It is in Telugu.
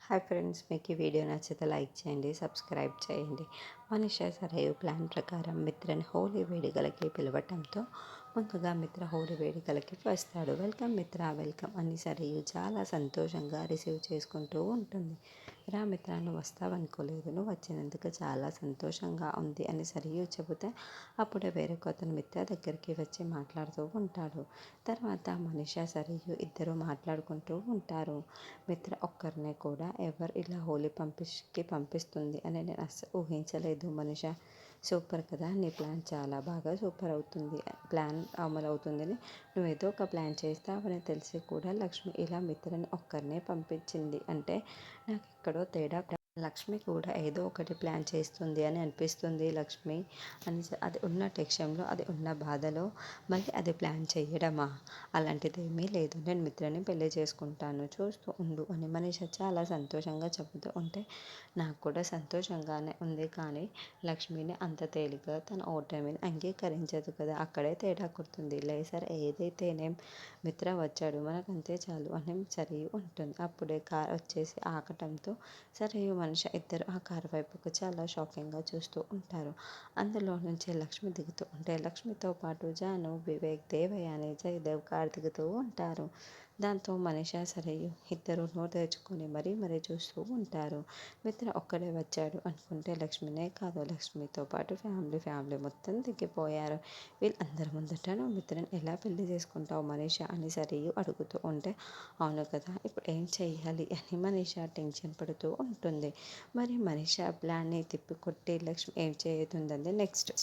హాయ్ ఫ్రెండ్స్, మీకు ఈ వీడియో నచ్చితే లైక్ చేయండి, సబ్స్క్రైబ్ చేయండి. మనిషా సరైన ప్లాన్ ప్రకారం మిత్రని హోలీ వేడుకలకి పిలవటంతో ముందుగా మిత్ర హోలీ వేడుకలకి వస్తాడు. వెల్కమ్ మిత్ర, వెల్కమ్ అని సరియు చాలా సంతోషంగా రిసీవ్ చేసుకుంటూ ఉంటుంది. రా మిత్ర, నువ్వు వస్తావనుకోలేదు, నువ్వు వచ్చినందుకు చాలా సంతోషంగా ఉంది అని సరియు చెబితే అప్పుడే వేరే కొత్త మిత్ర దగ్గరికి వచ్చి మాట్లాడుతూ ఉంటాడు. తర్వాత మనిషా సరియు ఇద్దరు మాట్లాడుకుంటూ ఉంటారు. మిత్ర ఒక్కరినే కూడా ఎవరు ఇలా హోలీ పంపిస్తుంది అని నేను అస్సలు ఊహించలేదు. మనిషా, సూపర్ కదా, నీ ప్లాన్ చాలా బాగా సూపర్ అవుతుంది, ప్లాన్ అమలు అవుతుందని నువ్వేదో ఒక ప్లాన్ చేస్తావని తెలిసి కూడా లక్ష్మి ఇలా మిత్రని ఒక్కరినే పంపించింది అంటే నాకు ఎక్కడో తేడా. లక్ష్మి కూడా ఏదో ఒకటి ప్లాన్ చేస్తుంది అని అనిపిస్తుంది. లక్ష్మి అని అది ఉన్న టెన్షన్లో, అది ఉన్న బాధలో మళ్ళీ అది ప్లాన్ చేయడమా? అలాంటిది ఏమీ లేదు, నేను మిత్రని పెళ్లి చేసుకుంటాను, చూస్తూ ఉండు అని మనీష చాలా సంతోషంగా చెబుతూ ఉంటే నాకు కూడా సంతోషంగానే ఉంది. కానీ లక్ష్మిని అంత తేలిగ్గా తన ఓటమిని అంగీకరించదు కదా, అక్కడే తేడా కొడుతుంది. సరే ఏదైతేనేం మిత్ర వచ్చాడు, మనకంతే చాలు అని సరియు ఉంటుంది. అప్పుడే కార్ వచ్చేసి ఆకటంతో సరియు మనిషి ఇద్దరు ఆ కారు వైపుకు చాలా షాకింగ్గా చూస్తూ ఉంటారు. అందులో నుంచి లక్ష్మి దిగుతూ ఉంటే లక్ష్మితో పాటు జాను, వివేక్, దేవయాని, జయదేవ్ కారు దిగుతూ ఉంటారు. దాంతో మనిషా సరియు ఇద్దరు నోరు తెరుచుకొని మరీ చూస్తూ ఉంటారు. మిత్ర ఒక్కడే వచ్చాడు అనుకుంటే లక్ష్మినే కాదు, లక్ష్మితో పాటు ఫ్యామిలీ మొత్తం దిగిపోయారు. వీళ్ళందరి ముందట నువ్వు మిత్రని ఎలా పెళ్లి చేసుకుంటావు మనీషా అని సరియు అడుగుతూ ఉంటే అవును కదా, ఇప్పుడు ఏం చెయ్యాలి అని మనీషా టెన్షన్ పడుతూ ఉంటుంది. మరి మనీషా ప్లాన్ని తిప్పికొట్టి లక్ష్మి ఏం చేయతుందండి నెక్స్ట్.